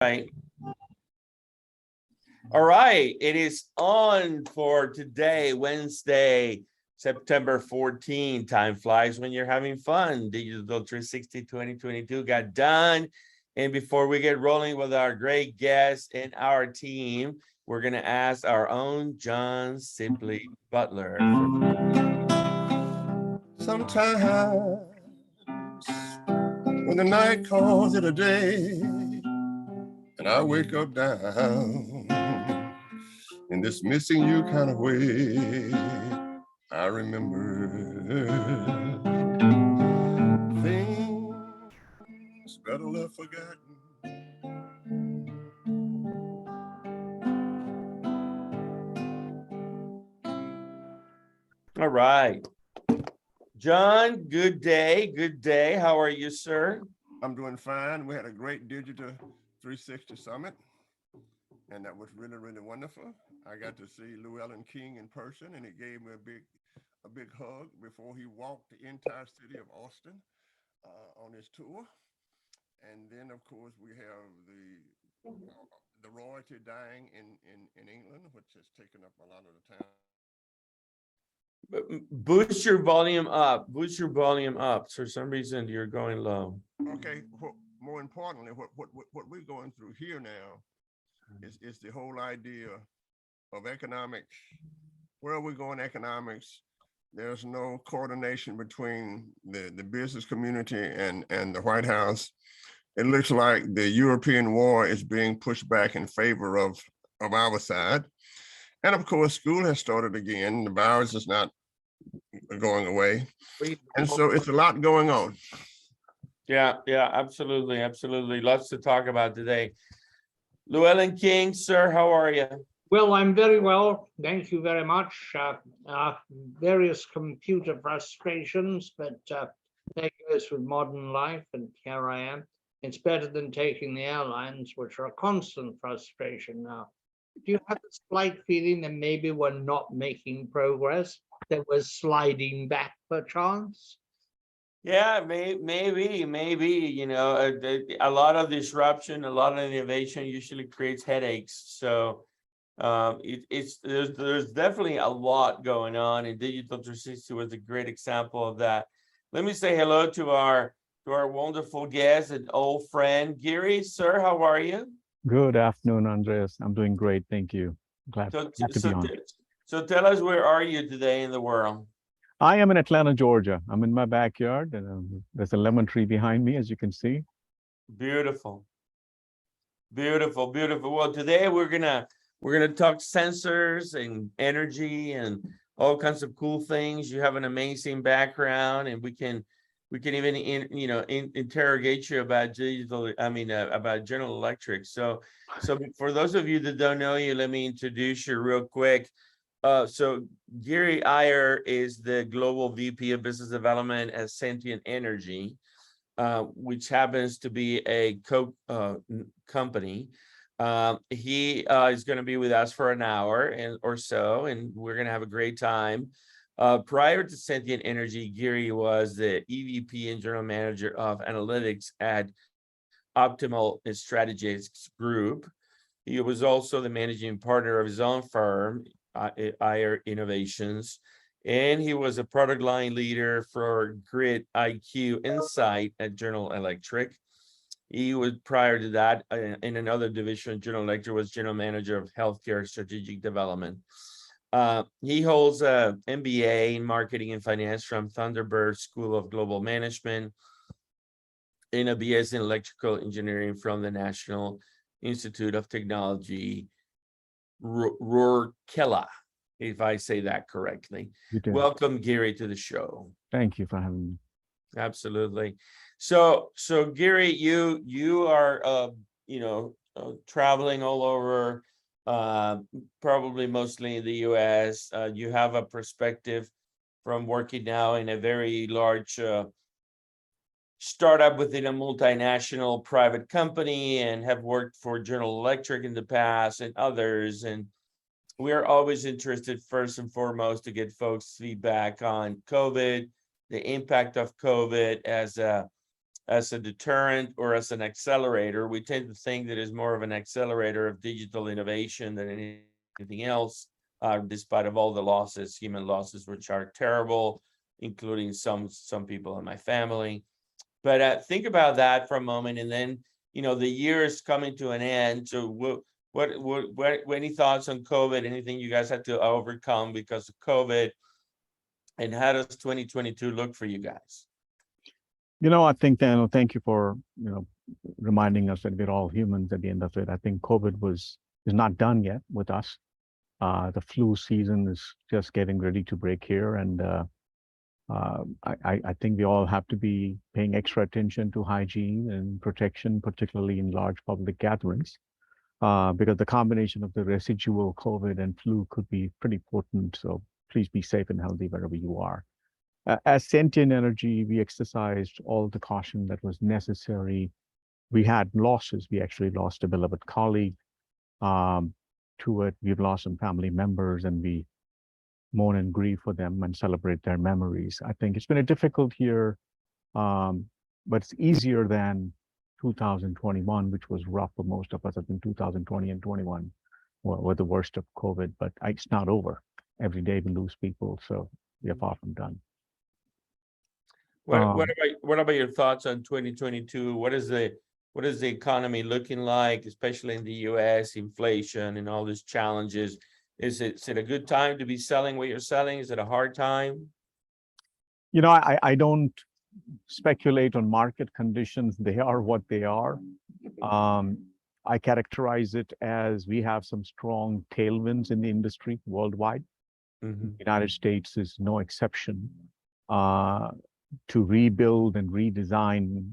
Right. All right. It is on for today, Wednesday, September 14. Time flies when you're having fun. Digital 360 2022 got done. And before we get rolling with our great guests and our team, we're going to ask our own John Sibley Butler. Sometimes when the night calls it a day, and I wake up down in this missing you kind of way, I remember things better left forgotten. All right. John, good day. Good day. How are you, sir? I'm doing fine. We had a great Digital 360 Summit, and that was really, really wonderful. I got to see Llewellyn King in person, and he gave me a big hug before he walked the entire city of Austin on his tour. And then, of course, we have the royalty dying in England, which has taken up a lot of the time. Boost your volume up. Boost your volume up. For some reason, you're going low. Okay. More importantly, what we're going through here now is the whole idea of economics. Where are we going economics? There's no coordination between the business community and the White House. It looks like the European war is being pushed back in favor of our side. And of course, school has started again. The virus is not going away. And so it's a lot going on. Yeah, absolutely. Absolutely. Lots to talk about today. Llewellyn King, sir, how are you? Well, I'm very well. Thank you very much. Various computer frustrations, but that goes with modern life, and here I am. It's better than taking the airlines, which are a constant frustration now. Do you have a slight feeling that maybe we're not making progress, that we're sliding back perchance? Yeah, maybe, you know, a lot of disruption, a lot of innovation usually creates headaches. So there's definitely a lot going on, and Digital 360 was a great example of that. Let me say hello to our wonderful guest and old friend, Giri. Sir, how are you? Good afternoon, Andreas. I'm doing great, thank you. Glad to be on. So tell us, where are you today in the world? I am in Atlanta, Georgia. I'm in my backyard, and there's a lemon tree behind me, as you can see. Beautiful, beautiful, beautiful. Well, today we're gonna talk sensors and energy and all kinds of cool things. You have an amazing background, and we can even interrogate you about about General Electric. So for those of you that don't know you, let me introduce you real quick. So Giri Iyer is the Global VP of Business Development at Sentient Energy, which happens to be a Koch company. He is going to be with us for an hour or so, and we're going to have a great time. Prior to Sentient Energy, Giri was the EVP and General Manager of Analytics at Optimal Strategies Group. He was also the managing partner of his own firm, Iyer Innovations, and he was a product line leader for Grid IQ Insight at General Electric. He was, prior to that, in another division, General Electric, was General Manager of Healthcare Strategic Development. He holds an MBA in Marketing and Finance from Thunderbird School of Global Management, and a BS in Electrical Engineering from the National Institute of Technology, Rourkela, if I say that correctly. Welcome, Giri, to the show. Thank you for having me. Absolutely. So Giri, you are traveling all over, probably mostly in the US. You have a perspective from working now in a very large startup within a multinational private company, and have worked for General Electric in the past and others. And we're always interested, first and foremost, to get folks' feedback on COVID, the impact of COVID as a as a deterrent or as an accelerator. We tend to think that it's more of an accelerator of digital innovation than anything else, despite of all the losses, human losses, which are terrible, including some people in my family. But think about that for a moment, and then the year is coming to an end. So what any thoughts on COVID? Anything you guys had to overcome because of COVID? And how does 2022 look for you guys? I think, Daniel, thank you for, reminding us that we're all humans at the end of it. I think COVID is not done yet with us. The flu season is just getting ready to break here. And I think we all have to be paying extra attention to hygiene and protection, particularly in large public gatherings, because the combination of the residual COVID and flu could be pretty potent. So please be safe and healthy wherever you are. As Sentient Energy, we exercised all the caution that was necessary. We had losses. We actually lost a beloved colleague to it. We've lost some family members, and we mourn and grieve for them and celebrate their memories. I think it's been a difficult year, but it's easier than 2021, which was rough for most of us. I think 2020 and 21 were the worst of COVID, but it's not over. Every day we lose people, so we are far from done. What about your thoughts on 2022? What is the economy looking like, especially in the US, inflation and all these challenges? Is it a good time to be selling what you're selling? Is it a hard time? I don't speculate on market conditions. They are what they are. I characterize it as we have some strong tailwinds in the industry worldwide. Mm-hmm. The United States is no exception. To rebuild and redesign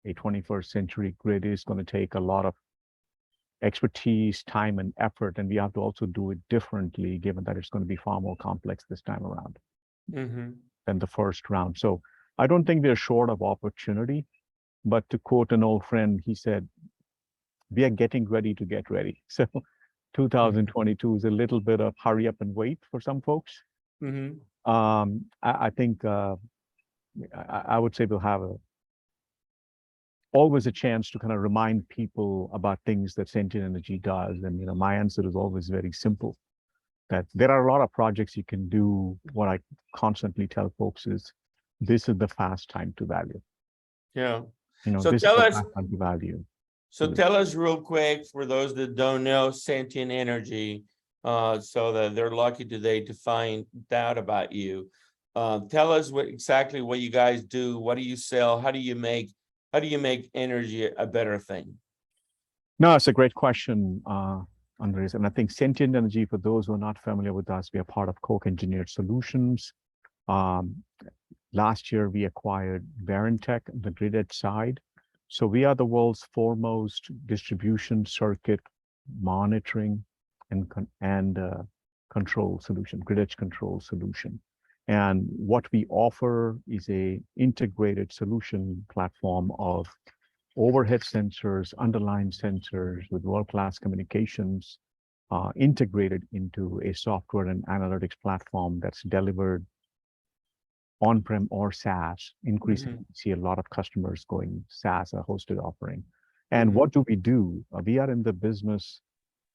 a 21st century grid is going to take a lot of expertise, time, and effort, and we have to also do it differently, given that it's going to be far more complex this time around than the first round. So I don't think we're short of opportunity, but to quote an old friend, he said, we are getting ready to get ready. So 2022 is a little bit of hurry up and wait for some folks. I think I would say we'll have always a chance to kind of remind people about things that Sentient Energy does. And my answer is always very simple, that there are a lot of projects you can do. What I constantly tell folks is, this is the fast time to value. Yeah. So this tell is the us, fast time to value. So tell us real quick, for those that don't know Sentient Energy, so that they're lucky today to find out about you. Tell us exactly what you guys do. What do you sell? How do you make energy a better thing? No, it's a great question, Andres. And I think Sentient Energy, for those who are not familiar with us, we are part of Koch Engineered Solutions. Last year, we acquired Varentech, the grid edge side. So we are the world's foremost distribution circuit monitoring and control solution, grid edge control solution. And what we offer is a integrated solution platform of overhead sensors, underlying sensors with world-class communications, integrated into a software and analytics platform that's delivered on-prem or SaaS. Increasingly, we see a lot of customers going SaaS, a hosted offering. And what do? We are in the business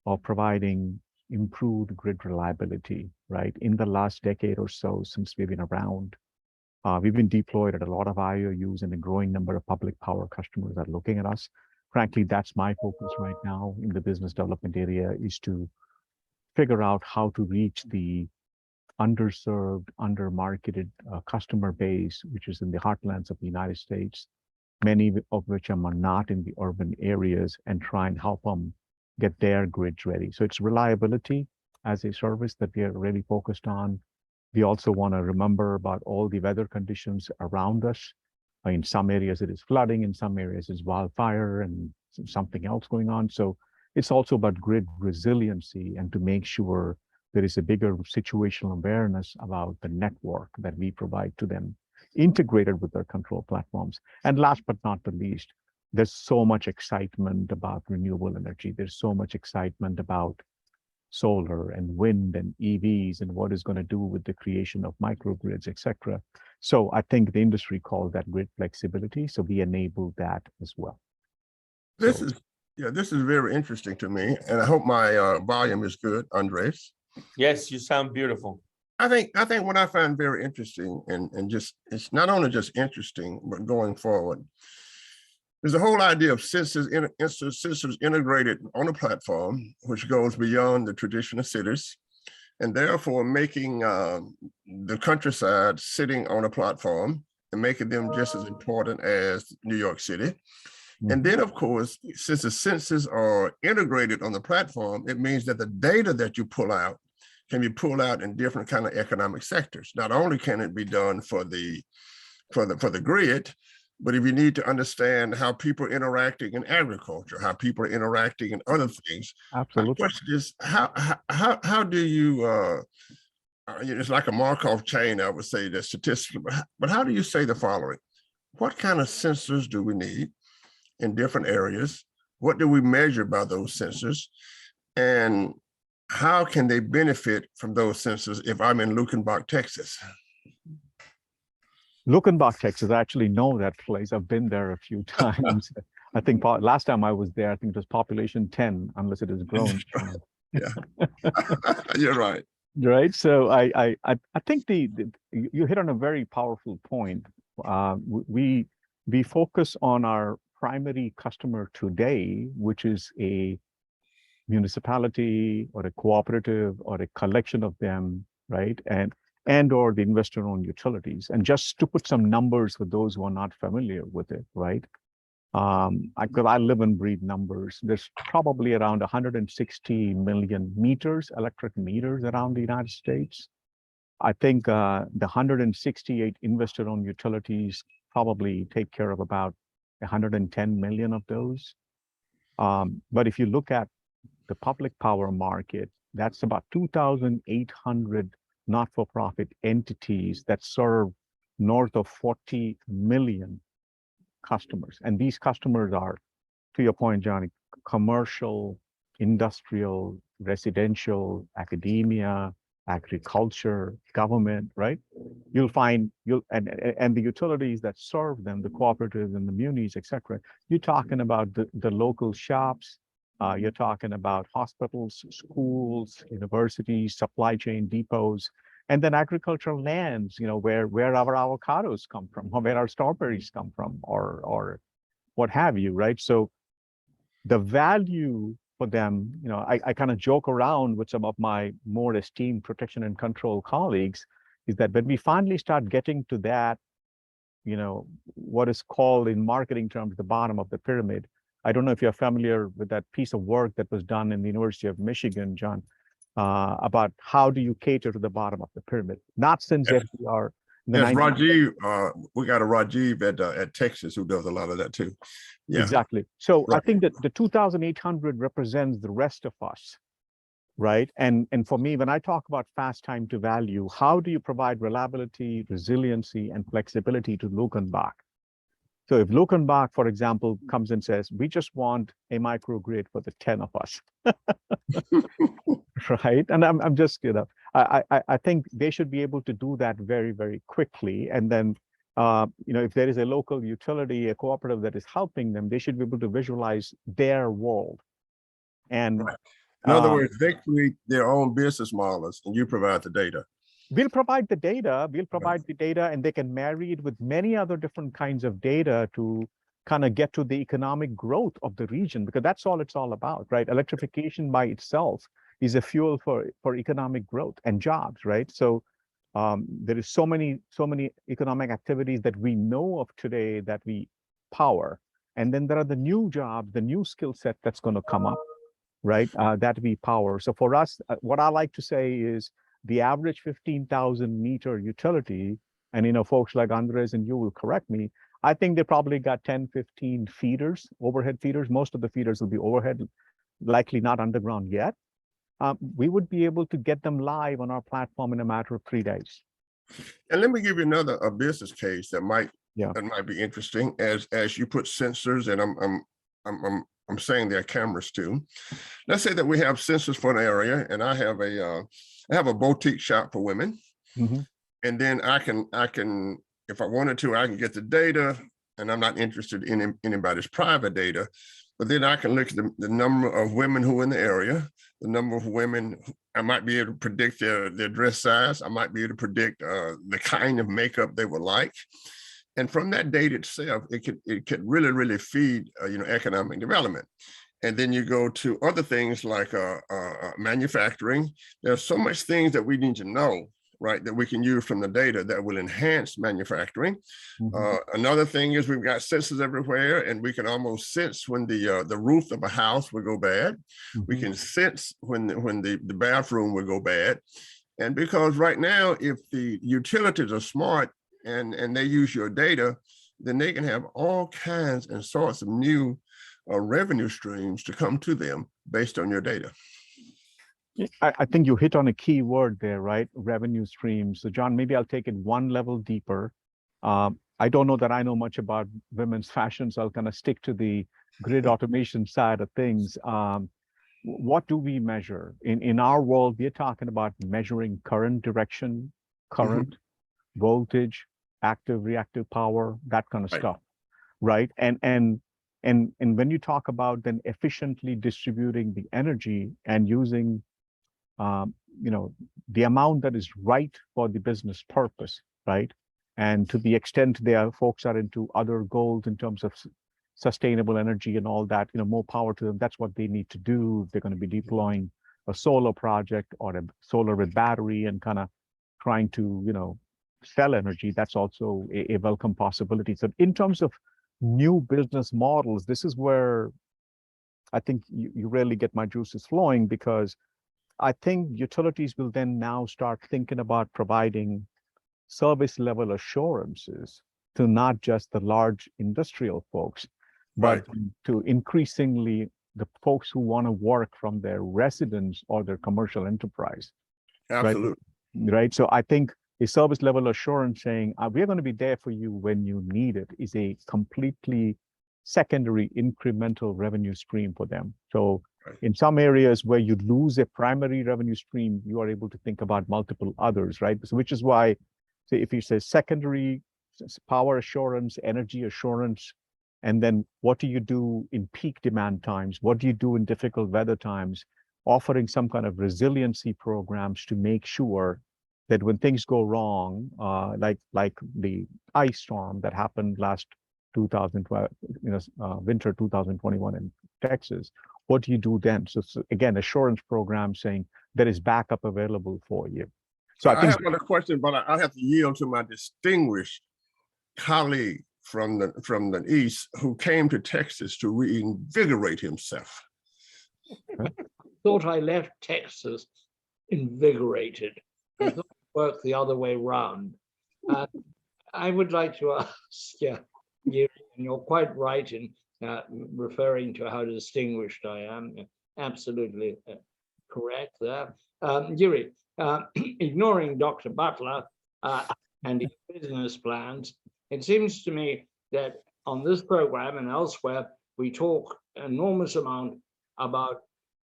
of providing improved grid reliability, right? In the last decade or so, since we've been around, we've been deployed at a lot of IOUs, and a growing number of public power customers are looking at us. Frankly, that's my focus right now in the business development area, is to figure out how to reach the underserved, undermarketed customer base, which is in the heartlands of the United States, many of which are not in the urban areas, and try and help them get their grids ready. So it's reliability as a service that we are really focused on. We also want to remember about all the weather conditions around us. In some areas it is flooding, in some areas it's wildfire and something else going on. So it's also about grid resiliency, and to make sure there is a bigger situational awareness about the network that we provide to them, integrated with their control platforms. And last but not the least, there's so much excitement about renewable energy. There's so much excitement about solar and wind and EVs and what is going to do with the creation of microgrids, etc. So I think the industry calls that grid flexibility. So we enable that as well. This So- this is very interesting to me, and I hope my volume is good, Andres. Yes, you sound beautiful. I think what I find very interesting, and just it's not only just interesting, but going forward, is the whole idea of sensors integrated on a platform, which goes beyond the traditional cities, and therefore making the countryside sitting on a platform and making them just as important as New York City. And then, of course, since the sensors are integrated on the platform, it means that the data that you pull out can be pulled out in different kind of economic sectors. Not only can it be done for the grid, but if you need to understand how people are interacting in agriculture, how people are interacting in other things. Absolutely. My question is, how do you it's like a Markov chain, I would say, that statistically, but how do you say the following? What kind of sensors do we need in different areas? What do we measure by those sensors? And how can they benefit from those sensors if I'm in Luckenbach, Texas? Luckenbach, Texas, I actually know that place. I've been there a few times. I think last time I was there, I think it was population 10, unless it has grown. Yeah, you're right. Right. So I think you hit on a very powerful point. We focus on our primary customer today, which is a municipality or a cooperative or a collection of them, right? And or the investor-owned utilities. And just to put some numbers for those who are not familiar with it, right? Because I live and breathe numbers. There's probably around 160 million meters, electric meters around the United States. I think the 168 investor-owned utilities probably take care of about 110 million of those. But if you look at the public power market, that's about 2,800 not-for-profit entities that serve north of 40 million customers. And these customers are, to your point, Johnny, commercial, industrial, residential, academia, agriculture, government, right? You'll find and the utilities that serve them, the cooperatives and the munis, etc. You're talking about the local shops. You're talking about hospitals, schools, universities, supply chain depots, and then agricultural lands, where our avocados come from, or where our strawberries come from, or what have you, right? So the value for them, I kind of joke around with some of my more esteemed protection and control colleagues, is that when we finally start getting to that, what is called in marketing terms, the bottom of the pyramid. I don't know if you're familiar with that piece of work that was done in the University of Michigan, John, about how do you cater to the bottom of the pyramid? Not since FDR. Yes, Rajiv, we got a Rajiv at Texas who does a lot of that too. Yeah. Exactly. So Right. I think that the 2,800 represents the rest of us, right? And for me, when I talk about fast time to value, how do you provide reliability, resiliency, and flexibility to Luckenbach? So if Luckenbach, for example, comes and says, we just want a microgrid for the 10 of us, right? And I'm just, I think they should be able to do that very, very quickly. And then, if there is a local utility, a cooperative that is helping them, they should be able to visualize their world. And Right. In other words, they create their own business models and you provide the data. We'll provide the data, and they can marry it with many other different kinds of data to kind of get to the economic growth of the region, because that's all it's all about, right? Electrification by itself is a fuel for economic growth and jobs, right? So there is so many economic activities that we know of today that we power. And then there are the new jobs, the new skill set that's going to come up, right? That we power. So for us, what I like to say is, the average 15,000 meter utility, and folks like Andres and you will correct me, I think they probably got 10, 15 feeders, overhead feeders. Most of the feeders will be overhead, likely not underground yet. We would be able to get them live on our platform in a matter of 3 days. And let me give you a business case that might be interesting as you put sensors, and I'm saying there are cameras too. Let's say that we have sensors for an area, and I have a boutique shop for women, Mhm. and then I can, if I wanted to, I can get the data, and I'm not interested in anybody's private data, but then I can look at the number of women who are in the area, the number of women. I might be able to predict their dress size. I might be able to predict the kind of makeup they would like. And from that data itself, it could really feed economic development. And then you go to other things like manufacturing. There's so much things that we need to know, right, that we can use from the data that will enhance manufacturing. Mhm. Another thing is we've got sensors everywhere, and we can almost sense when the roof of a house will go bad. We Mhm. can sense when the bathroom will go bad. And because right now, if the utilities are smart and they use your data, then they can have all kinds and sorts of new revenue streams to come to them based on your data. I think you hit on a key word there, right? Revenue streams. So John, maybe I'll take it one level deeper. I don't know that I know much about women's fashion, so I'll kind of stick to the grid automation side of things. What do we measure? In our world, we're talking about measuring current direction, current, voltage, active, reactive power, that kind of Right. stuff, right? And when you talk about then efficiently distributing the energy and using the amount that is right for the business purpose, right? And to the extent there folks are into other goals in terms of sustainable energy and all that, more power to them. That's what they need to do. They're going to be deploying a solar project or a solar with battery and kind of trying to, sell energy. That's also a welcome possibility. So in terms of new business models, this is where I think you really get my juices flowing, because I think utilities will then now start thinking about providing service level assurances to not just the large industrial folks, but to increasingly the folks who want to work from their residence or their commercial enterprise. Absolutely. Right. So I think a service level assurance saying we're going to be there for you when you need it is a completely secondary incremental revenue stream for them. So in some areas where you lose a primary revenue stream, you are able to think about multiple others, right? So which is why, say, if you say secondary power assurance, energy assurance, and then what do you do in peak demand times? What do you do in difficult weather times? Offering some kind of resiliency programs to make sure that when things go wrong, like the ice storm that happened last 2012, winter 2021 in Texas, what do you do then? So again, assurance program saying there is backup available for you. So I think have another question, but I have to yield to my distinguished colleague from the East who came to Texas to reinvigorate himself. Thought I left Texas invigorated. I thought it worked the other way around. I would like to ask you, and you're quite right in referring to how distinguished I am. Absolutely correct there. Giri, ignoring Dr. Butler and his business plans, it seems to me that on this program and elsewhere, we talk an enormous amount about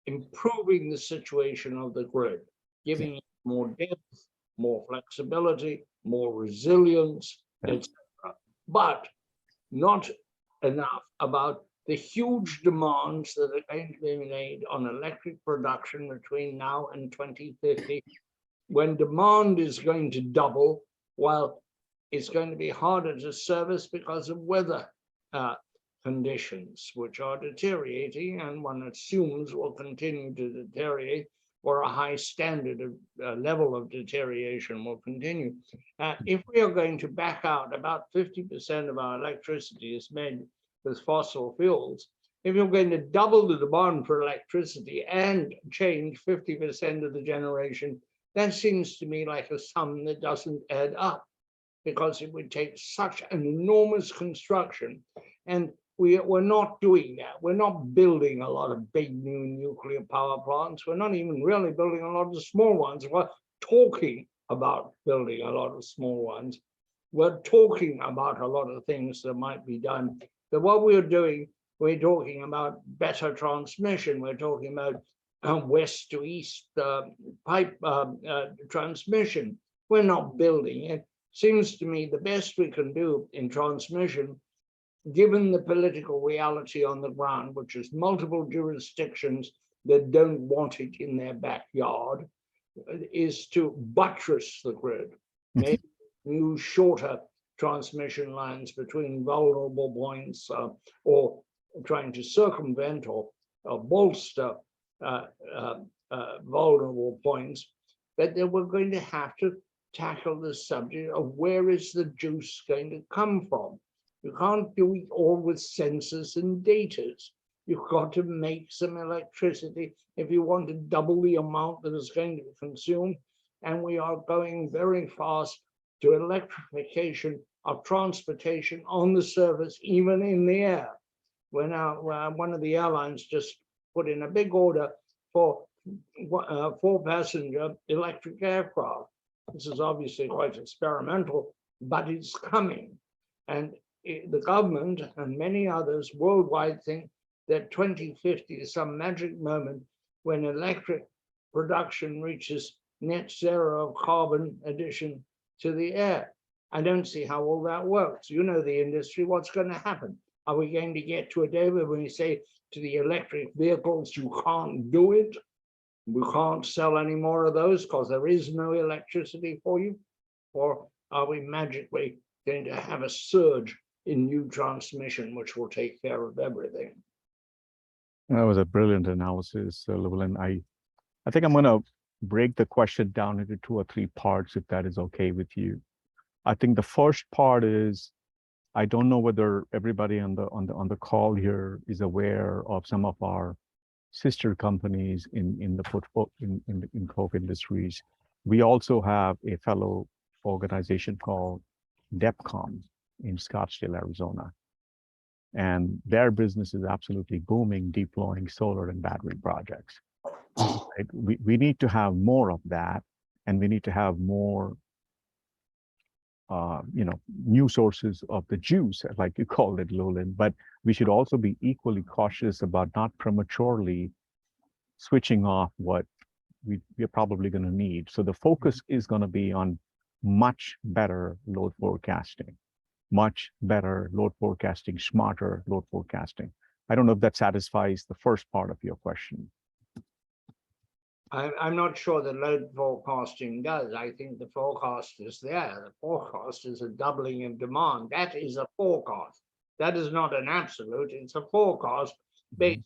improving the situation of the grid, giving it more depth, more flexibility, more resilience, etc. But not enough about the huge demands that are going to be made on electric production between now and 2050, when demand is going to double, while it's going to be harder to service because of weather conditions, which are deteriorating, and one assumes will continue to deteriorate, or a high standard of level of deterioration will continue. If we are going to back out, about 50% of our electricity is made with fossil fuels. If you're going to double the demand for electricity and change 50% of the generation, that seems to me like a sum that doesn't add up, because it would take such an enormous construction. And we're not doing that. We're not building a lot of big new nuclear power plants. We're not even really building a lot of small ones. We're talking about building a lot of small ones. We're talking about a lot of things that might be done. But what we're doing We're talking about better transmission. We're talking about west to east pipe transmission. We're not building it. Seems to me the best we can do in transmission, given the political reality on the ground, which is multiple jurisdictions that don't want it in their backyard, is to buttress the grid, maybe use shorter transmission lines between vulnerable points, or trying to circumvent or bolster vulnerable points. But then we're going to have to tackle the subject of where is the juice going to come from. You can't do it all with sensors and datas. You've got to make some electricity if you want to double the amount that is going to be consumed. And we are going very fast to electrification of transportation on the surface, even in the air. We're now, one of the airlines just put in a big order for 4-passenger electric aircraft. This is obviously quite experimental, but it's coming. And the government and many others worldwide think that 2050 is some magic moment when electric production reaches net zero of carbon addition to the air. I don't see how all that works. You know the industry, what's going to happen? Are we going to get to a day where we say to the electric vehicles, you can't do it? We can't sell any more of those because there is no electricity for you? Or are we magically going to have a surge in new transmission, which will take care of everything? That was a brilliant analysis, Llewellyn. I think I'm going to break the question down into 2 or 3 parts, if that is okay with you. I think the first part is, I don't know whether everybody on the call here is aware of some of our sister companies in Koch Industries. We also have a fellow organization called DEPCOM in Scottsdale, Arizona. And their business is absolutely booming, deploying solar and battery projects. Right? We need to have more of that, and we need to have more new sources of the juice, like you called it, Llewellyn. But we should also be equally cautious about not prematurely switching off what we're probably going to need. So the focus is going to be on much better load forecasting, smarter load forecasting. I don't know if that satisfies the first part of your question. I'm not sure the load forecasting does. I think the forecast is there. The forecast is a doubling of demand. That is a forecast. That is not an absolute. It's a forecast based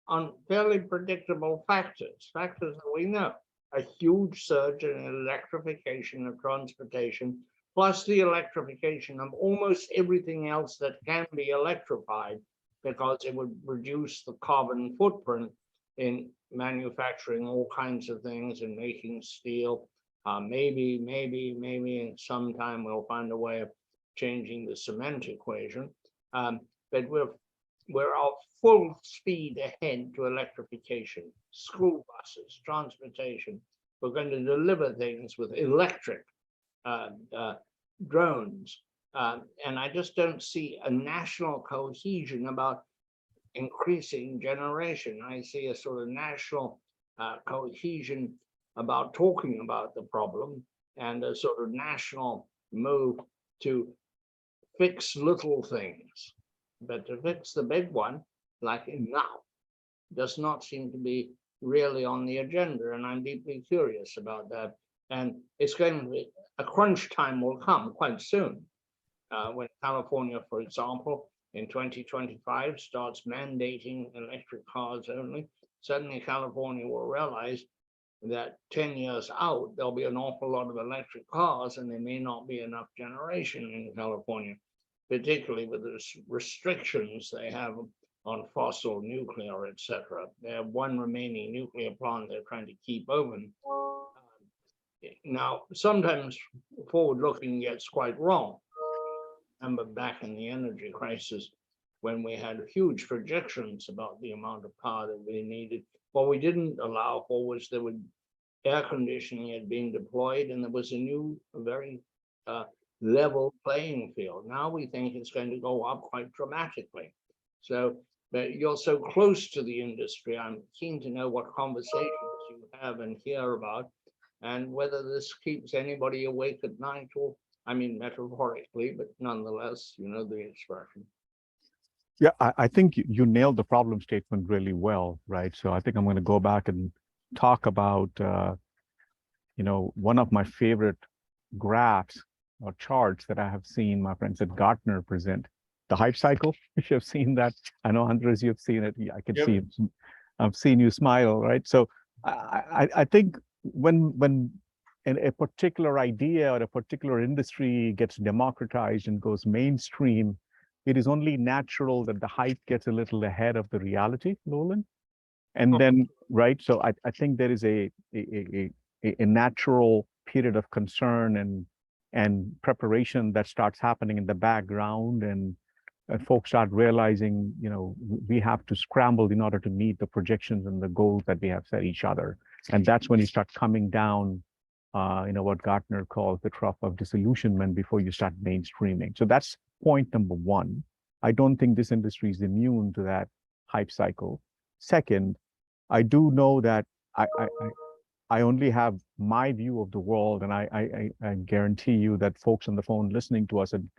on fairly predictable factors that we know. A huge surge in electrification of transportation, plus the electrification of almost everything else that can be electrified, because it would reduce the carbon footprint in manufacturing all kinds of things and making steel. Maybe sometime we'll find a way of changing the cement equation. But we're off full speed ahead to electrification. School buses, transportation. We're going to deliver things with electric drones. And I just don't see a national cohesion about increasing generation. I see a sort of national cohesion about talking about the problem, and a sort of national move to fix little things. But to fix the big one, like now, does not seem to be really on the agenda, and I'm deeply curious about that. And it's going to be, a crunch time will come quite soon, when California, for example, in 2025 starts mandating electric cars only. Suddenly California will realize that 10 years out, there'll be an awful lot of electric cars, and there may not be enough generation in California, particularly with the restrictions they have on fossil, nuclear, etc. They have one remaining nuclear plant they're trying to keep open. Now, sometimes forward-looking gets quite wrong. Remember back in the energy crisis, when we had huge projections about the amount of power that we needed, what we didn't allow for was there would air conditioning had been deployed, and there was a new, very level playing field. Now we think it's going to go up quite dramatically. So but you're so close to the industry. I'm keen to know what conversations you have and hear about, and whether this keeps anybody awake at night, or, I mean, metaphorically, but nonetheless, you know the expression. Yeah, I think you nailed the problem statement really well, right? So I think I'm going to go back and talk about, one of my favorite graphs or charts that I have seen my friends at Gartner present, the hype cycle. If you've seen that, I know Andres, you've seen it. I can Yep. see it. I've seen you smile, right? So I think when a particular idea or a particular industry gets democratized and goes mainstream, it is only natural that the hype gets a little ahead of the reality, Nolan. And then, right, so I think there is a natural period of concern and preparation that starts happening in the background, and folks start realizing, we have to scramble in order to meet the projections and the goals that we have set each other. And that's when you start coming down, what Gartner calls the trough of disillusionment before you start mainstreaming. So that's point number one. I don't think this industry is immune to that hype cycle. Second, I do know that I only have my view of the world, and I guarantee you that folks on the phone listening to us and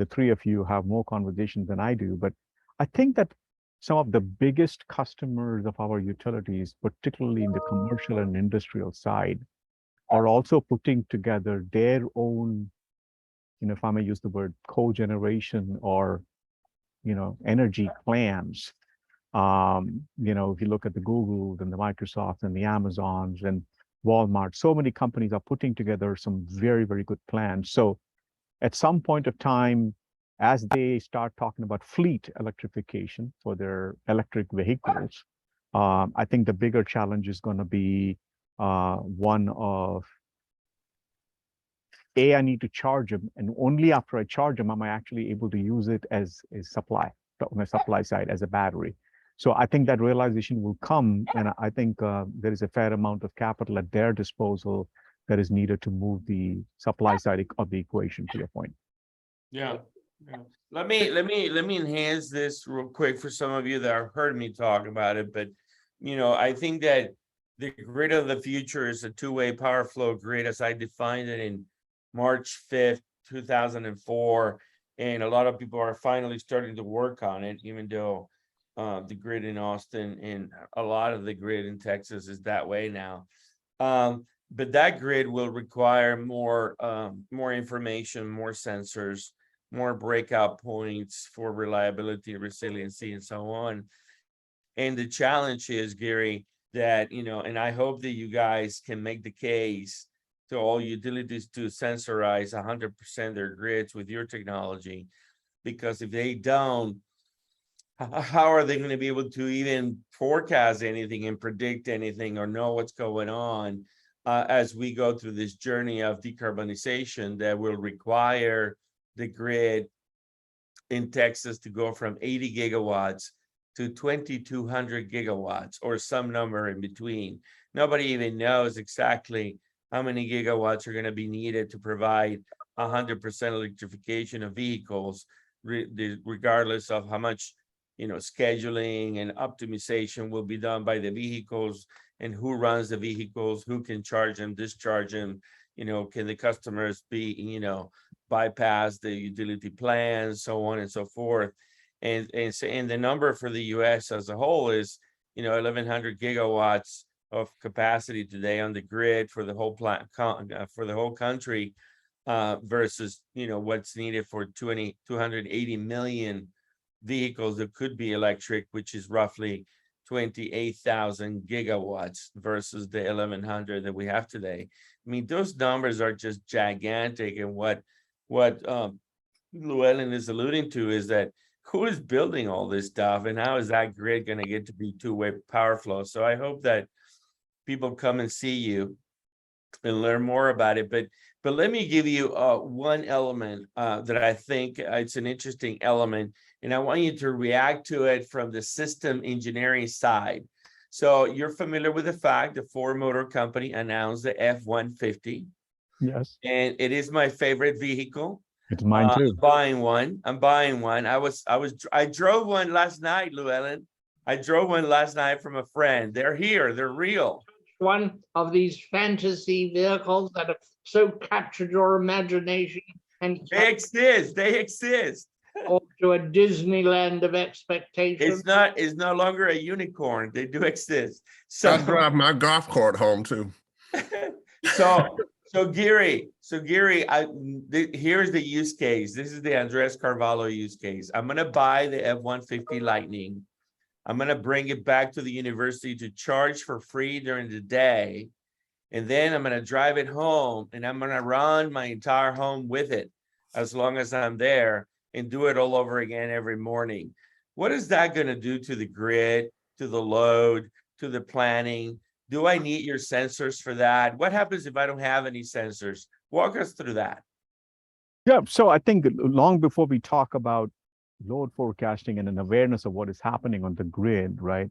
the three of you have more conversations than I do. But I think that some of the biggest customers of our utilities, particularly in the commercial and industrial side, are also putting together their own, if I may use the word cogeneration or, energy plans. If you look at the Googles and the Microsofts and the Amazons and Walmart, so many companies are putting together some very, very good plans. So at some point of time, as they start talking about fleet electrification for their electric vehicles, I think the bigger challenge is going to be one of, I need to charge them, and only after I charge them am I actually able to use it as a supply, on the supply side, as a battery. So I think that realization will come, and I think there is a fair amount of capital at their disposal that is needed to move the supply side of the equation, to your point. Yeah. Let me enhance this real quick for some of you that have heard me talk about it. But I think that the grid of the future is a two-way power flow grid, as I defined it in March 5th, 2004. And a lot of people are finally starting to work on it, even though the grid in Austin and a lot of the grid in Texas is that way now. But that grid will require more information, more sensors, more breakout points for reliability, resiliency, and so on. And the challenge is, Gary, that, and I hope that you guys can make the case to all utilities to sensorize 100% their grids with your technology, because if they don't, how are they going to be able to even forecast anything and predict anything or know what's going on as we go through this journey of decarbonization that will require the grid in Texas to go from 80 gigawatts to 2,200 gigawatts, or some number in between. Nobody even knows exactly how many gigawatts are going to be needed to provide 100% electrification of vehicles, regardless of how much scheduling and optimization will be done by the vehicles, and who runs the vehicles, who can charge them, discharge them, can the customers be, bypass the utility plans, so on and so forth. And the number for the US as a whole is, 1,100 gigawatts of capacity today on the grid for the whole for the whole country, versus, what's needed for 280 million vehicles that could be electric, which is roughly 28,000 gigawatts versus the 1,100 that we have today. I mean, those numbers are just gigantic. And what Llewellyn is alluding to is that who is building all this stuff, and how is that grid going to get to be two-way power flow? So I hope that people come and see you and learn more about it. But let me give you one element that I think it's an interesting element, and I want you to react to it from the system engineering side. So you're familiar with the fact the Ford Motor Company announced the F-150. Yes. And it is my favorite vehicle. It's mine too. Buying one. I'm buying one. I drove one last night, Llewellyn. I drove one last night from a friend. They're here. They're real. One of these fantasy vehicles that have so captured your imagination and They exist. They exist. off to a Disneyland of expectation. It's no longer a unicorn. They do exist. I So drive my golf cart home too. so Giri, here's the use case. This is the Andres Carvalho use case. I'm gonna buy the F-150 Lightning. I'm gonna bring it back to the university to charge for free during the day. And then I'm gonna drive it home and I'm gonna run my entire home with it as long as I'm there and do it all over again every morning. What is that gonna do to the grid, to the load, to the planning? Do I need your sensors for that? What happens if I don't have any sensors? Walk us through that. Yeah, so I think long before we talk about load forecasting and an awareness of what is happening on the grid, right?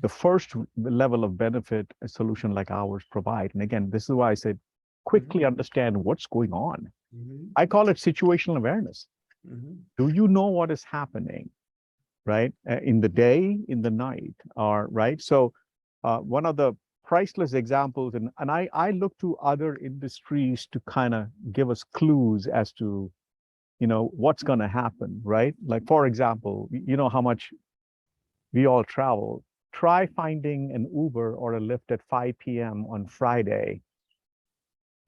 The first level of benefit a solution like ours provide. And again, this is why I said, quickly understand what's going on. I call it situational awareness. Do you know what is happening, right? In the day, in the night, or right? So one of the priceless examples, and I look to other industries to kind of give us clues as to, you know, what's going to happen, right? Like, for example, you know how much we all travel. Try finding an Uber or a Lyft at 5 p.m. on Friday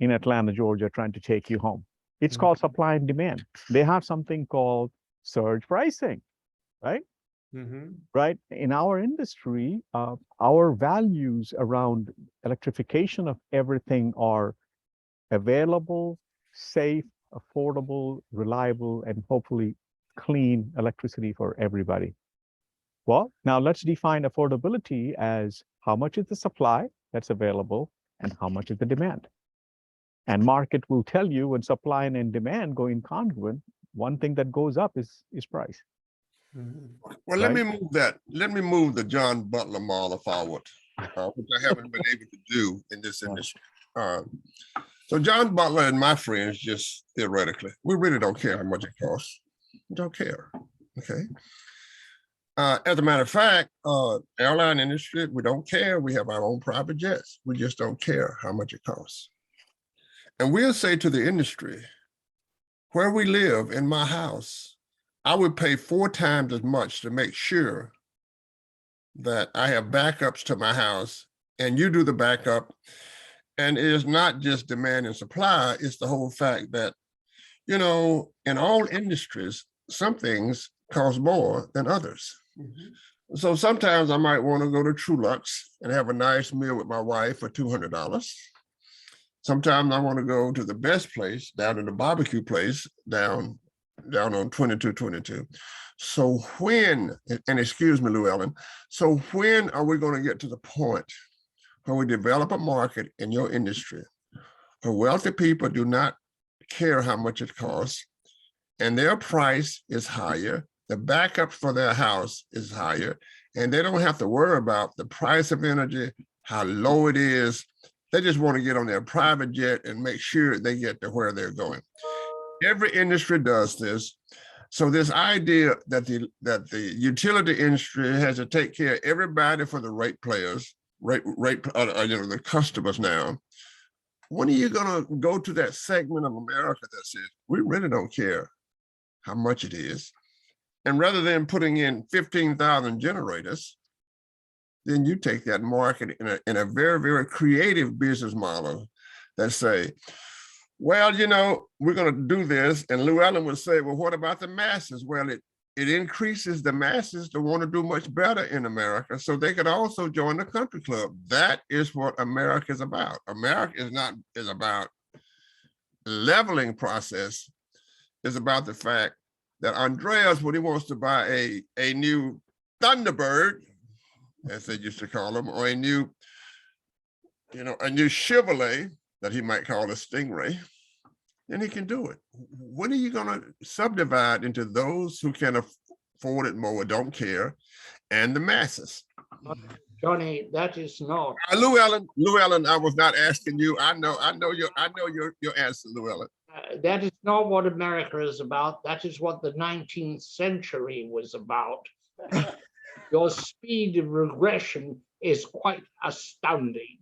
in Atlanta, Georgia, trying to take you home. It's called supply and demand. They have something called surge pricing, right? Right? In our industry, our values around electrification of everything are available, safe, affordable, reliable, and hopefully clean electricity for everybody. Well, now let's define affordability as how much is the supply that's available and how much is the demand. And market will tell you when supply and demand go incongruent, one thing that goes up is price. Well, let me move that. Let me move the John Butler model forward, which I haven't been able to do in this industry. So John Butler and my friends, just theoretically, we really don't care how much it costs. We don't care. Okay. As a matter of fact, airline industry, we don't care. We have our own private jets. We just don't care how much it costs. And we'll say to the industry, where we live in my house, I would pay 4 times as much to make sure that I have backups to my house and you do the backup. And it is not just demand and supply, it's the whole fact that, you know, in all industries, some things cost more than others. So sometimes I might want to go to Trulux and have a nice meal with my wife for $200. Sometimes I want to go to the best place, down in the barbecue place, down on 2222. So when, and excuse me, Llewellyn, so when are we going to get to the point where we develop a market in your industry where wealthy people do not care how much it costs and their price is higher, the backup for their house is higher, and they don't have to worry about the price of energy, how low it is. They just want to get on their private jet and make sure they get to where they're going. Every industry does this. So this idea that the utility industry has to take care of everybody for the rate players, the customers now. When are you going to go to that segment of America that says, we really don't care how much it is? And rather than putting in 15,000 generators, then you take that market in a very, very creative business model that say, well, you know, we're going to do this. And Llewellyn would say, well, what about the masses? Well, it increases the masses to want to do much better in America so they could also join the country club. That is what America is about. America is about leveling process. It's about the fact that Andreas, when he wants to buy a new Thunderbird, as they used to call them, or a new Chevrolet that he might call a Stingray, then he can do it. When are you going to subdivide into those who can afford it more, don't care, and the masses? Johnny, that is not. Llewellyn, I was not asking you. I know your answer, Llewellyn. That is not what America is about. That is what the 19th century was about. Your speed of regression is quite astounding.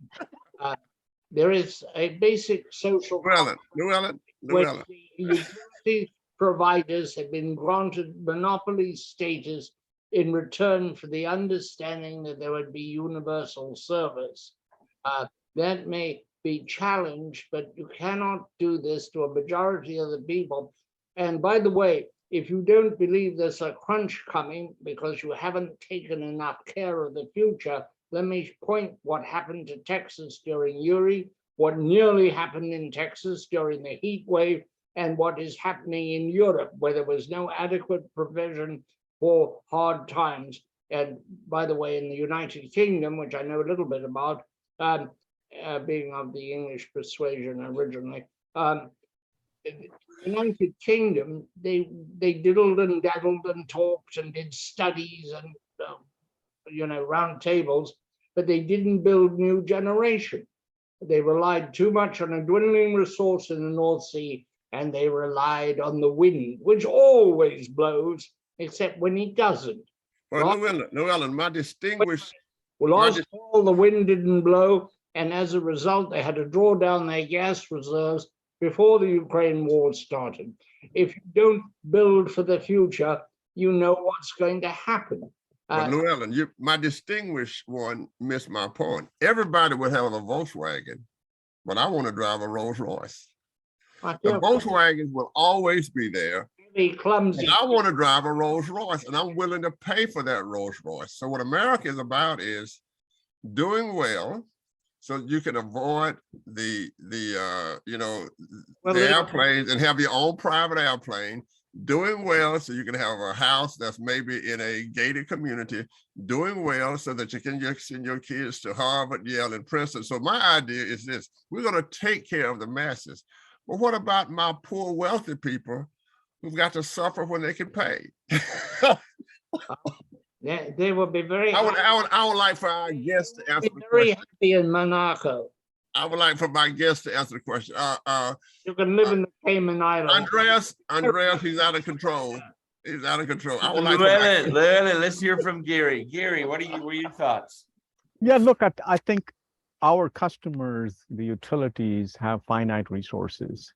There is a basic social Llewellyn, which the utility providers have been granted monopoly status in return for the understanding that there would be universal service. That may be challenged, but you cannot do this to a majority of the people. And by the way, if you don't believe there's a crunch coming because you haven't taken enough care of the future, let me point what happened to Texas during Uri, what nearly happened in Texas during the heat wave, and what is happening in Europe, where there was no adequate provision for hard times. And by the way, in the United Kingdom, which I know a little bit about, being of the English persuasion originally, the United Kingdom, they diddled and daddled and talked and did studies and round tables, but they didn't build new generation. They relied too much on a dwindling resource in the North Sea, and they relied on the wind, which always blows, except when it doesn't. Well, Llewellyn, my distinguished. Last fall, the wind didn't blow, and as a result, they had to draw down their gas reserves before the Ukraine war started. If you don't build for the future, you know what's going to happen. But Llewellyn, my distinguished one missed my point. Everybody would have a Volkswagen, but I want to drive a Rolls Royce. The Volkswagens will always be there. Be clumsy. And I want to drive a Rolls Royce, and I'm willing to pay for that Rolls Royce. So what America is about is doing well, so you can avoid the airplanes and have your own private airplane. Doing well so you can have a house that's maybe in a gated community, doing well so that you can just send your kids to Harvard, Yale, and Princeton. So my idea is this: we're going to take care of the masses. But what about my poor, wealthy people who've got to suffer when they can pay? They will be very I would like for our guests to answer the very question. happy in Monaco. I would like for my guests to answer the question. You can live in the Cayman Islands. Andreas, he's out of control. He's out of control. I would like Llewellyn, let's hear from Giri. Giri, what are your thoughts? Yeah, look, I think our customers, the utilities, have finite resources,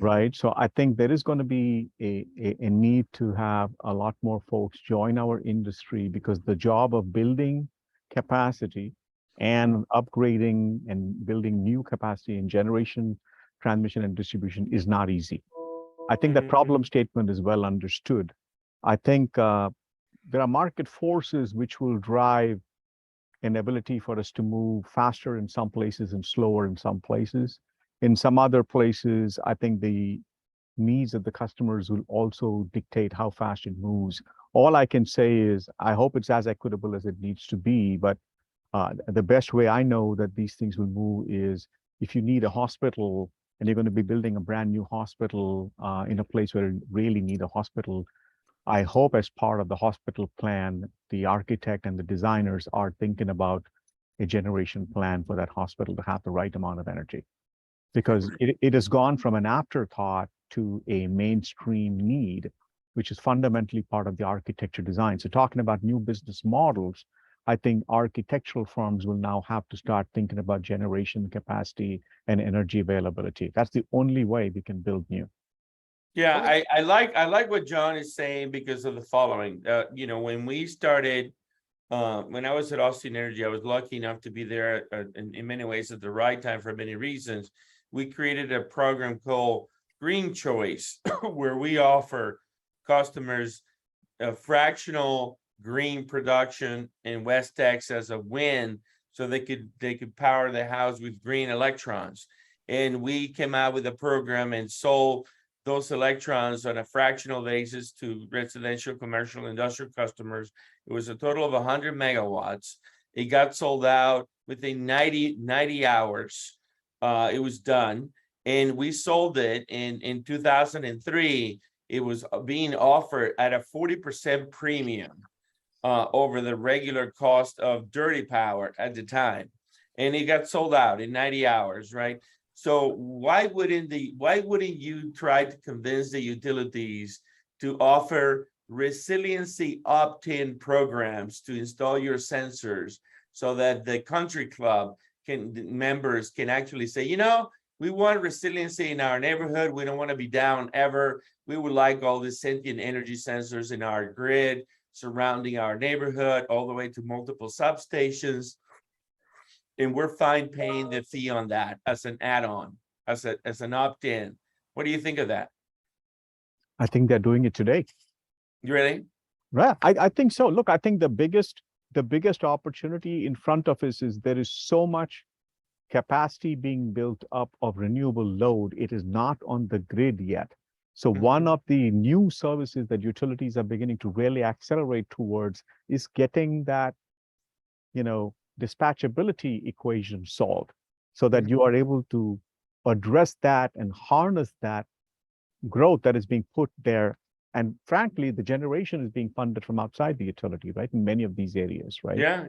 right? So I think there is going to be a need to have a lot more folks join our industry, because the job of building capacity and upgrading and building new capacity in generation, transmission, and distribution is not easy. I think that problem statement is well understood. I think there are market forces which will drive an ability for us to move faster in some places and slower in some places. In some other places, I think the needs of the customers will also dictate how fast it moves. All I can say is, I hope it's as equitable as it needs to be, but the best way I know that these things will move is if you need a hospital and you're going to be building a brand new hospital in a place where you really need a hospital, I hope as part of the hospital plan, the architect and the designers are thinking about a generation plan for that hospital to have the right amount of energy. Because it has gone from an afterthought to a mainstream need, which is fundamentally part of the architecture design. So talking about new business models, I think architectural firms will now have to start thinking about generation capacity and energy availability. That's the only way we can build new. Yeah, I like what John is saying because of the following. When we started, when I was at Austin Energy, I was lucky enough to be there in many ways at the right time for many reasons. We created a program called Green Choice, where we offer customers a fractional green production in West Texas of wind, so they could power the house with green electrons. And we came out with a program and sold those electrons on a fractional basis to residential, commercial, industrial customers. It was a total of 100 megawatts. It got sold out within 90 hours. It was done, and we sold it in 2003. It was being offered at a 40% premium over the regular cost of dirty power at the time, and it got sold out in 90 hours, right? So why wouldn't you try to convince the utilities to offer resiliency opt-in programs to install your sensors so that the country club members can actually say, you know, we want resiliency in our neighborhood. We don't want to be down ever. We would like all the sentient energy sensors in our grid surrounding our neighborhood, all the way to multiple substations. And we're fine paying the fee on that as an add-on, as an opt-in. What do you think of that? I think they're doing it today. You ready? Right. I think so. Look, I think the biggest opportunity in front of us is there is so much capacity being built up of renewable load. It is not on the grid yet. So one of the new services that utilities are beginning to really accelerate towards is getting that, you know, dispatchability equation solved so that you are able to address that and harness that growth that is being put there. And frankly, the generation is being funded from outside the utility, right? In many of these areas, right? Yeah.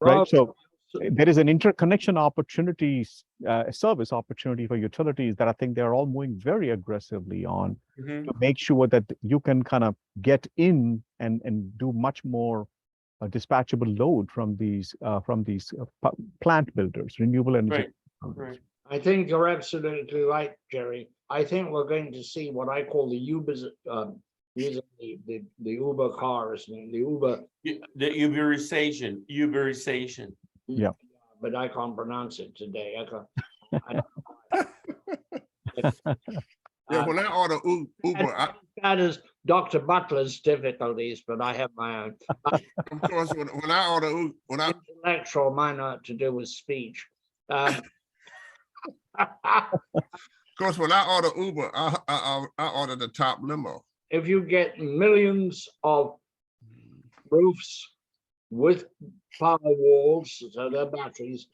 Right. So there is an interconnection opportunities, service opportunity for utilities that I think they're all moving very aggressively on to make sure that you can kind of get in and do much more dispatchable load from these plant builders, renewable energy. Right. I think you're absolutely right, Jerry. I think we're going to see what I call the Ubers, using the Uber cars, the Uber. The Uberization. Yeah. But I can't pronounce it today. Yeah, when I order Uber, That is Dr. Butler's difficulties, but I have my own. of course, when I order Intellectual, mine are to do with speech. of course, when I order Uber, I order the top limo. If you get millions of roofs with power walls, so they're batteries,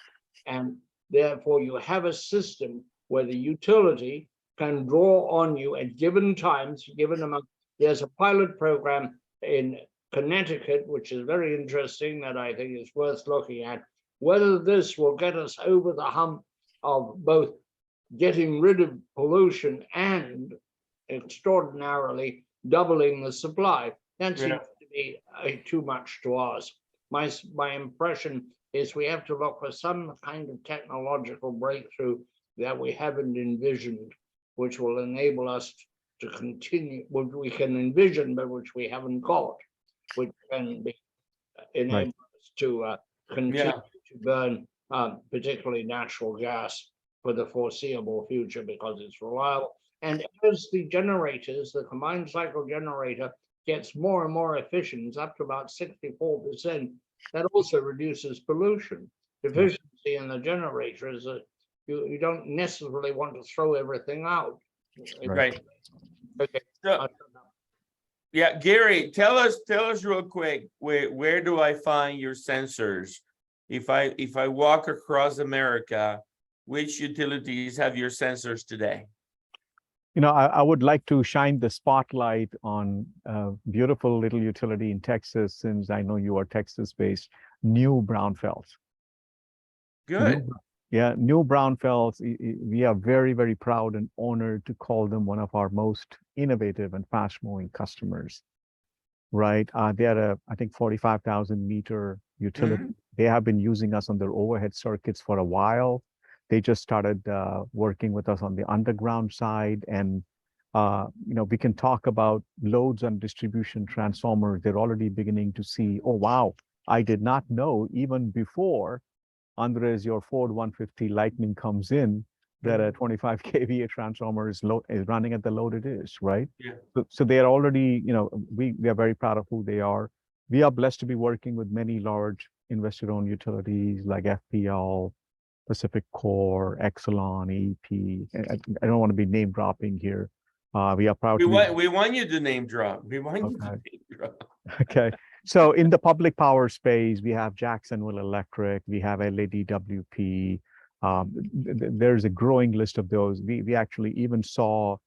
and therefore you have a system where the utility can draw on you at given times, given amount. There's a pilot program in Connecticut, which is very interesting, that I think is worth looking at. Whether this will get us over the hump of both getting rid of pollution and extraordinarily doubling the supply, that seems to be too much to ask. My impression is we have to look for some kind of technological breakthrough that we haven't envisioned, which will enable us to continue, what we can envision, but which we haven't got, which can be enable us to continue to burn, particularly natural gas, for the foreseeable future, because it's reliable. And as the generators, the combined cycle generator, gets more and more efficient, it's up to about 64%, that also reduces pollution. Efficiency in the generator is that you don't necessarily want to throw everything out. Right. Okay. So, yeah, Gary, tell us real quick, where do I find your sensors? If I walk across America, which utilities have your sensors today? You know, I would like to shine the spotlight on a beautiful little utility in Texas, since I know you are Texas-based, New Braunfels. Good. New Braunfels. We are very, very proud and honored to call them one of our most innovative and fast-moving customers. Right? They are I think 45,000 meter utility. They have been using us on their overhead circuits for a while. They just started working with us on the underground side, and you know, we can talk about loads and distribution transformers. They're already beginning to see, oh wow, I did not know even before Andres, your Ford 150 Lightning comes in, that a 25 kVA transformer is running at the load it is, right? Yeah. So they are already, you know, we are very proud of who they are. We are blessed to be working with many large investor-owned utilities like FPL, Pacific Core, Exelon, EP. I don't want to be name dropping here. We are proud. We want you to name drop. We want you to name drop. Okay. So in the public power space, we have Jacksonville Electric, we have LADWP. There's a growing list of those. We actually even saw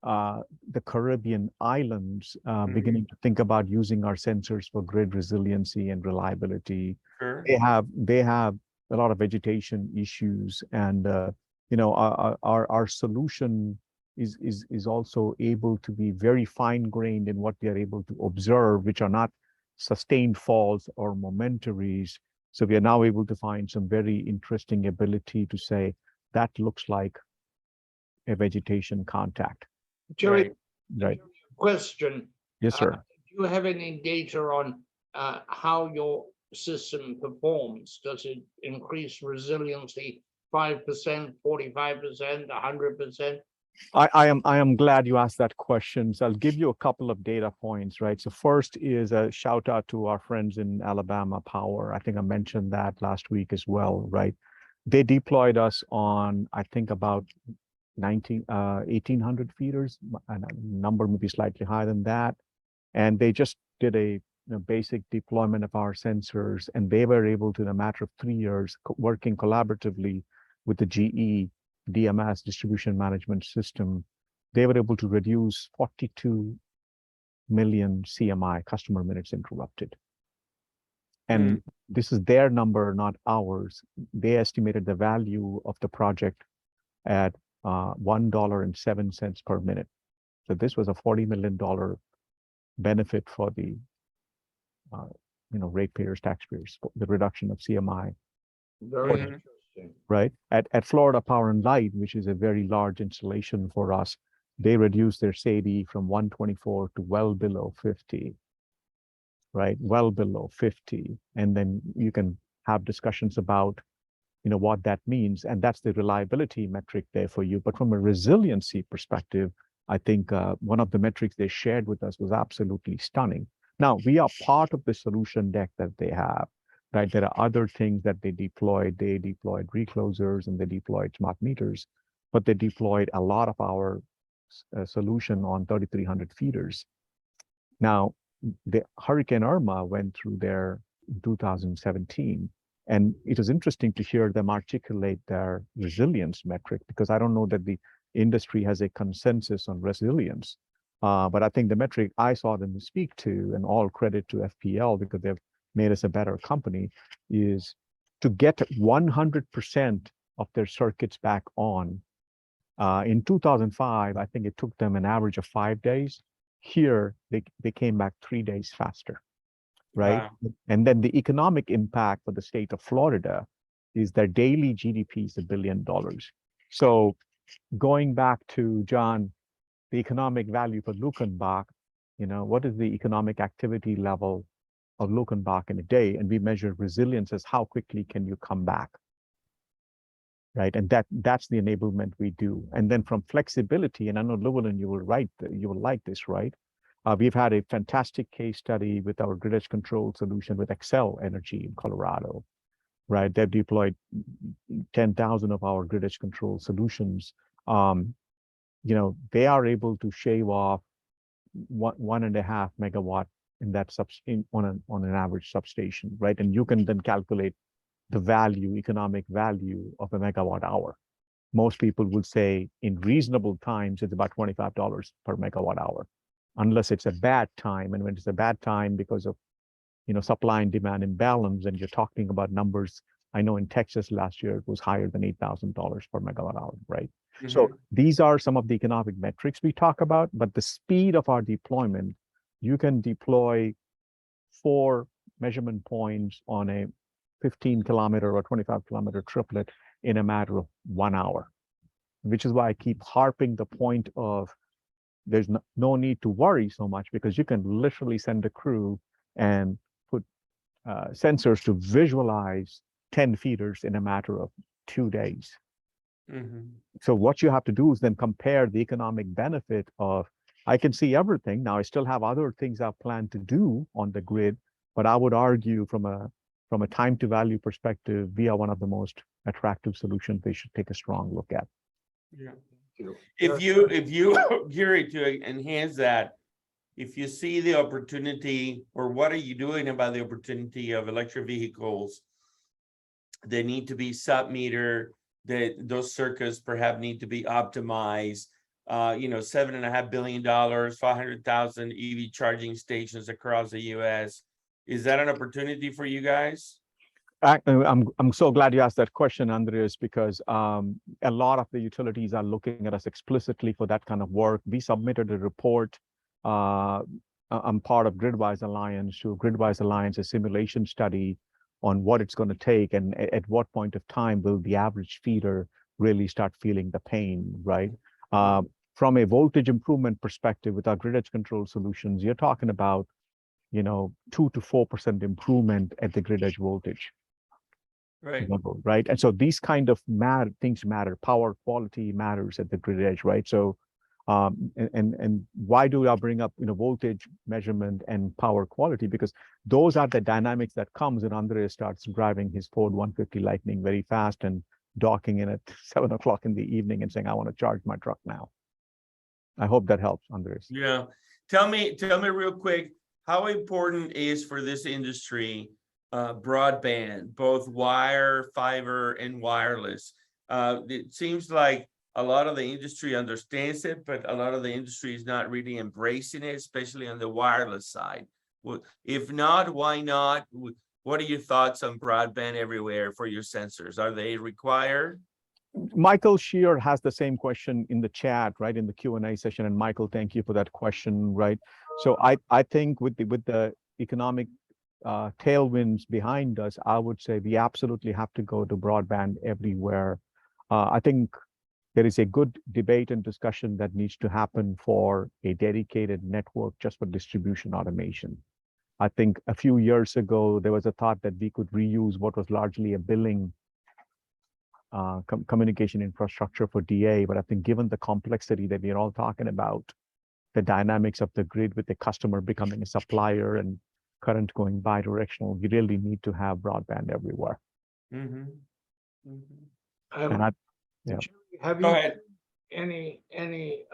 the Caribbean islands beginning to think about using our sensors for grid resiliency and reliability. Sure. They have a lot of vegetation issues, and our solution is also able to be very fine-grained in what we are able to observe, which are not sustained falls or momentaries. So we are now able to find some very interesting ability to say that looks like a vegetation contact. Jerry, Right. question. Yes, sir. Do you have any data on how your system performs? Does it increase resiliency 5%, 45%, 100%? I am glad you asked that question. So I'll give you a couple of data points, right? So first is a shout out to our friends in Alabama Power. I think I mentioned that last week as well, right? They deployed us on, I think, about 1,800 feeders, and a number maybe slightly higher than that. And they just did a basic deployment of our sensors, and they were able to, in a matter of 3 years, working collaboratively with the GE DMS distribution management system, they were able to reduce 42 million CMI, customer minutes interrupted. And this is their number, not ours. They estimated the value of the project at $1.07 per minute. So this was a $40 million benefit for the ratepayers, taxpayers, the reduction of CMI. Very interesting. Right. At Florida Power and Light, which is a very large installation for us, they reduced their SAIDI from 124 to well below 50. Right, well below 50. And then you can have discussions about what that means, and that's the reliability metric there for you. But from a resiliency perspective, I think one of the metrics they shared with us was absolutely stunning. Now, we are part of the solution deck that they have, right? There are other things that they deployed. They deployed reclosers and they deployed smart meters, but they deployed a lot of our solution on 3,300 feeders. Now, the Hurricane Irma went through there in 2017. And it was interesting to hear them articulate their resilience metric, because I don't know that the industry has a consensus on resilience. But I think the metric I saw them speak to, and all credit to FPL because they've made us a better company, is to get 100% of their circuits back on. In 2005, I think it took them an average of 5 days. Here, they came back 3 days faster. Right. Wow. And then the economic impact for the state of Florida is their daily GDP is $1 billion. So going back to John, the economic value for Luckenbach, what is the economic activity level of Luckenbach in a day? And we measure resilience as how quickly can you come back. Right. And that's the enablement we do. And then from flexibility, and I know Llewellyn, you will like this, right? We've had a fantastic case study with our grid edge control solution with Xcel Energy in Colorado, right? They've deployed 10,000 of our grid edge control solutions. They are able to shave off 1.5 megawatt in that on an average substation, right? And you can then calculate the economic value of a megawatt hour. Most people would say in reasonable times, it's about $25 per megawatt hour. Unless it's a bad time. And when it's a bad time because of, supply and demand imbalance, and you're talking about numbers, I know in Texas last year, it was higher than $8,000 per megawatt hour, right? Mm-hmm. So these are some of the economic metrics we talk about, but the speed of our deployment, you can deploy 4 measurement points on a 15-kilometer or 25-kilometer triplet in a matter of 1 hour, which is why I keep harping the point of there's no need to worry so much, because you can literally send a crew and put sensors to visualize 10 feeders in a matter of 2 days. Mm-hmm. So what you have to do is then compare the economic benefit of, I can see everything. Now I still have other things I've planned to do on the grid, but I would argue from a time to value perspective, we are one of the most attractive solutions they should take a strong look at. Yeah. If you Giri, to enhance that, if you see the opportunity, or what are you doing about the opportunity of electric vehicles, they need to be sub-meter, that those circuits perhaps need to be optimized. $7.5 billion, 500,000 EV charging stations across the US. Is that an opportunity for you guys? I'm so glad you asked that question, Andreas, because a lot of the utilities are looking at us explicitly for that kind of work. We submitted a report. I'm part of Gridwise Alliance to Gridwise Alliance, a simulation study on what it's going to take and at what point of time will the average feeder really start feeling the pain, right? From a voltage improvement perspective with our grid edge control solutions, you're talking about, 2 to 4% improvement at the grid edge voltage. Right. Level, right? And so these kind of things matter. Power quality matters at the grid edge, right? So, and why do I bring up voltage measurement and power quality? Because those are the dynamics that comes when Andreas starts driving his Ford 150 Lightning very fast and docking in at 7 o'clock in the evening and saying, "I want to charge my truck now." I hope that helps, Andreas. Yeah. Tell me real quick, how important is for this industry broadband, both wire, fiber, and wireless? It seems like a lot of the industry understands it, but a lot of the industry is not really embracing it, especially on the wireless side. Well, if not, why not? What are your thoughts on broadband everywhere for your sensors? Are they required? Michael Shear has the same question in the chat, right, in the Q&A session. And Michael, thank you for that question, right? So I think with the economic tailwinds behind us, I would say we absolutely have to go to broadband everywhere. I think there is a good debate and discussion that needs to happen for a dedicated network just for distribution automation. I think a few years ago, there was a thought that we could reuse what was largely a billing communication infrastructure for DA. But I think given the complexity that we're all talking about, the dynamics of the grid with the customer becoming a supplier and current going bi-directional, we really need to have broadband everywhere. Mm-hmm. Mm-hmm. And Have Go you ahead. any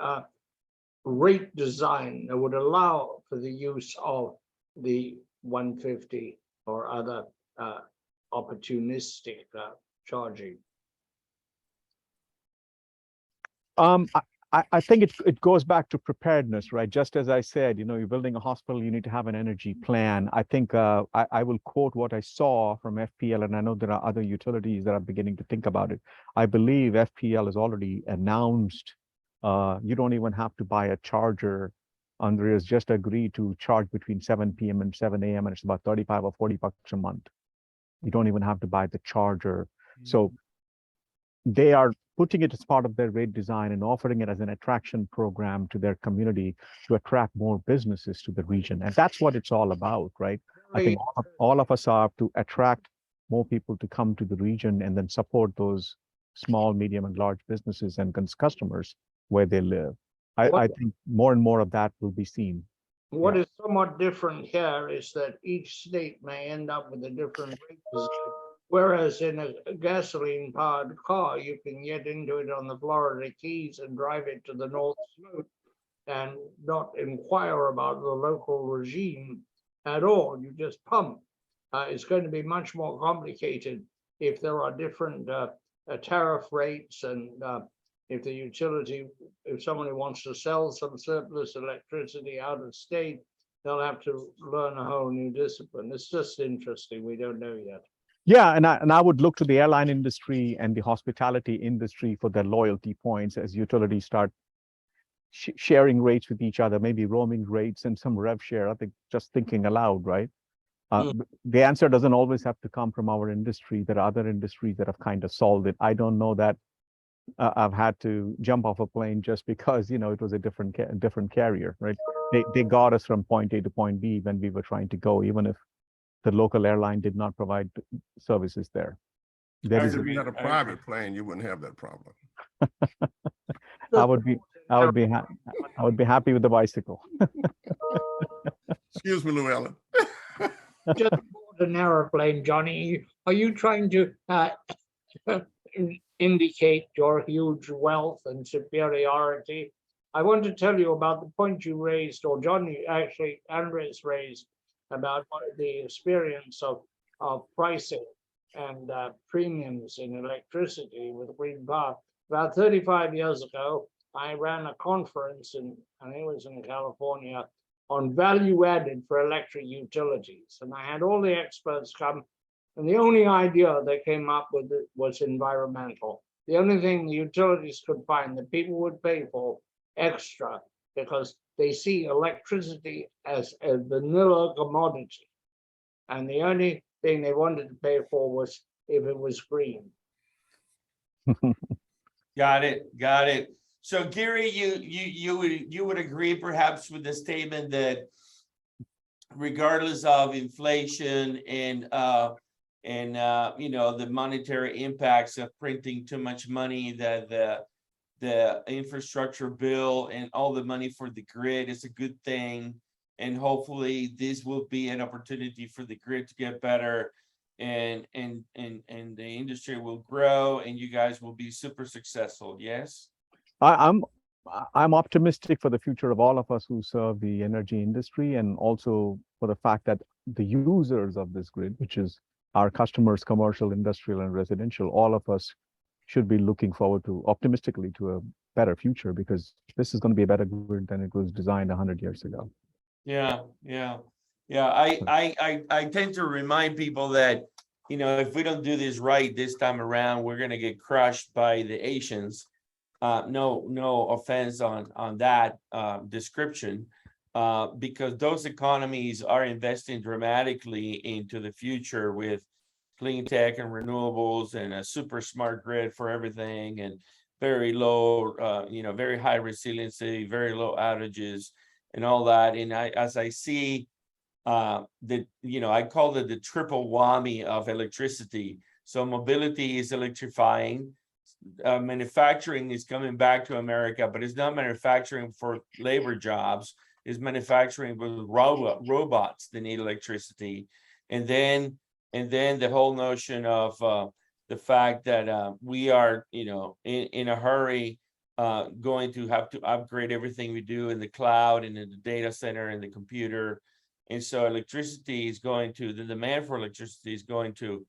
rate design that would allow for the use of the 150 or other opportunistic charging? I think it goes back to preparedness, right? Just as I said, you're building a hospital, you need to have an energy plan. I think I will quote what I saw from FPL, and I know there are other utilities that are beginning to think about it. I believe FPL has already announced you don't even have to buy a charger. Andreas just agreed to charge between 7 p.m. and 7 a.m. and it's about 35 or 40 bucks a month. You don't even have to buy the charger. So they are putting it as part of their rate design and offering it as an attraction program to their community to attract more businesses to the region. And that's what it's all about, right? I think all of us are to attract more people to come to the region and then support those small, medium, and large businesses and customers where they live. I think more and more of that will be seen. What is somewhat different here is that each state may end up with a different rate design. Whereas in a gasoline-powered car, you can get into it on the Florida Keys and drive it to the North Slope and not inquire about the local regime at all. You just pump. It's going to be much more complicated if there are different tariff rates and if the utility, if somebody wants to sell some surplus electricity out of state, they'll have to learn a whole new discipline. It's just interesting. We don't know yet. Yeah, and I would look to the airline industry and the hospitality industry for their loyalty points as utilities start sharing rates with each other, maybe roaming rates and some rev share. I think just thinking aloud, right? The answer doesn't always have to come from our industry. There are other industries that have kind of solved it. I don't know that I've had to jump off a plane just because it was a different carrier, right? They got us from point A to point B when we were trying to go, even if the local airline did not provide services there. If you had a private plane, you wouldn't have that problem. I would be happy with the bicycle. Excuse me, Llewellyn. Just bought an airplane, Johnny. Are you trying to indicate your huge wealth and superiority? I want to tell you about the point you raised, or Johnny, actually, Andres raised, about the experience of pricing and premiums in electricity with green power. About 35 years ago, I ran a conference and it was in California on value added for electric utilities. And I had all the experts come And the only idea they came up with it was environmental. The only thing the utilities could find that people would pay for extra because they see electricity as a vanilla commodity. And the only thing they wanted to pay for was if it was green. Got it, got it. So Gary, you would agree perhaps with the statement that regardless of inflation and you know, the monetary impacts of printing too much money, that the infrastructure bill and all the money for the grid is a good thing. And hopefully this will be an opportunity for the grid to get better, and the industry will grow and you guys will be super successful. Yes. I'm optimistic for the future of all of us who serve the energy industry, and also for the fact that the users of this grid, which is our customers, commercial, industrial, and residential, all of us should be looking forward to optimistically to a better future, because this is going to be a better grid than it was designed 100 years ago. Yeah. I tend to remind people that, you know, if we don't do this right this time around, we're gonna get crushed by the Asians. No offense on that description, because those economies are investing dramatically into the future with clean tech and renewables and a super smart grid for everything, and very low, you know, very high resiliency, very low outages and all that. And as I see you know, I call it the triple whammy of electricity. So mobility is electrifying. Manufacturing is coming back to America, but it's not manufacturing for labor jobs. It's manufacturing with robots that need electricity. And then the whole notion of the fact that we are, you know, in a hurry, going to have to upgrade everything we do in the cloud and in the data center and the computer. And so electricity is going to, the demand for electricity is going to,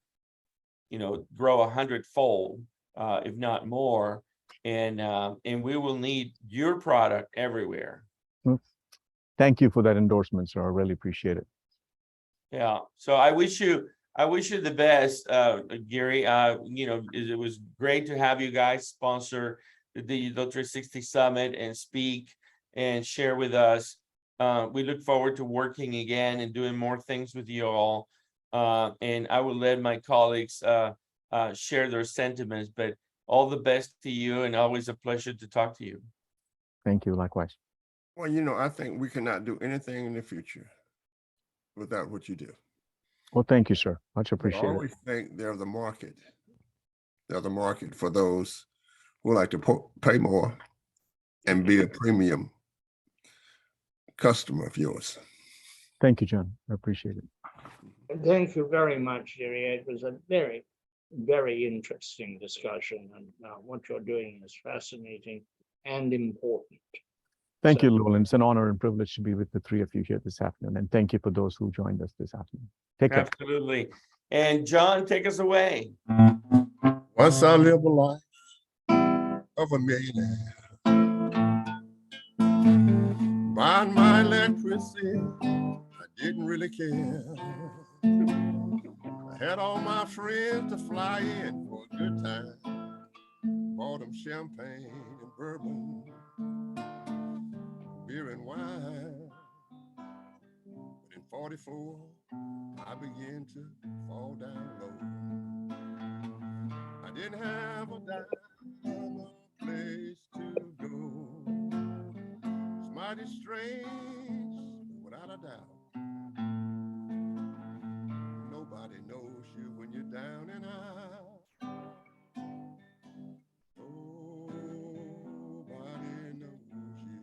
you know, grow 100-fold, if not more. And we will need your product everywhere. Thank you for that endorsement, sir. I really appreciate it. Yeah. So I wish you the best, Gary. You know, it was great to have you guys sponsor the Digital 360 Summit and speak and share with us. We look forward to working again and doing more things with you all. And I will let my colleagues share their sentiments, but all the best to you, and always a pleasure to talk to you. Thank you. Likewise. Well, you know, I think we cannot do anything in the future without what you do. Well, thank you, sir. Much I appreciated. always think there's a market. There's a market for those who like to pay more and be a premium customer of yours. Thank you, John. I appreciate it. Thank you very much, Giri. It was a very, very interesting discussion, and what you're doing is fascinating and important. Thank So- you, Llewellyn. It's an honor and privilege to be with the three of you here this afternoon. And thank you for those who joined us this afternoon. Take care. Absolutely. And John, take us away. Once I live a life of a millionaire, buying my electricity, I didn't really care. I had all my friends to fly in for a good time, bought them champagne and bourbon, beer and wine. But in 44, I began to fall down low. I didn't have a dime or a place to go. It's mighty strange, without a doubt. Nobody knows you when you're down and out. Nobody knows you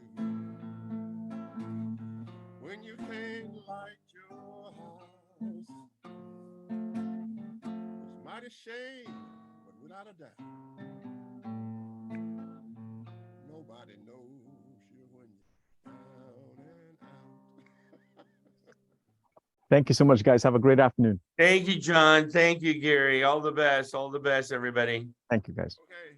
when you can't light your house. It's mighty shame, but without a doubt, nobody knows you when you're down and out. Thank you so much, guys. Have a great afternoon. Thank you, John. Thank you, Gary. All the best. All the best, everybody. Thank you, guys. Okay.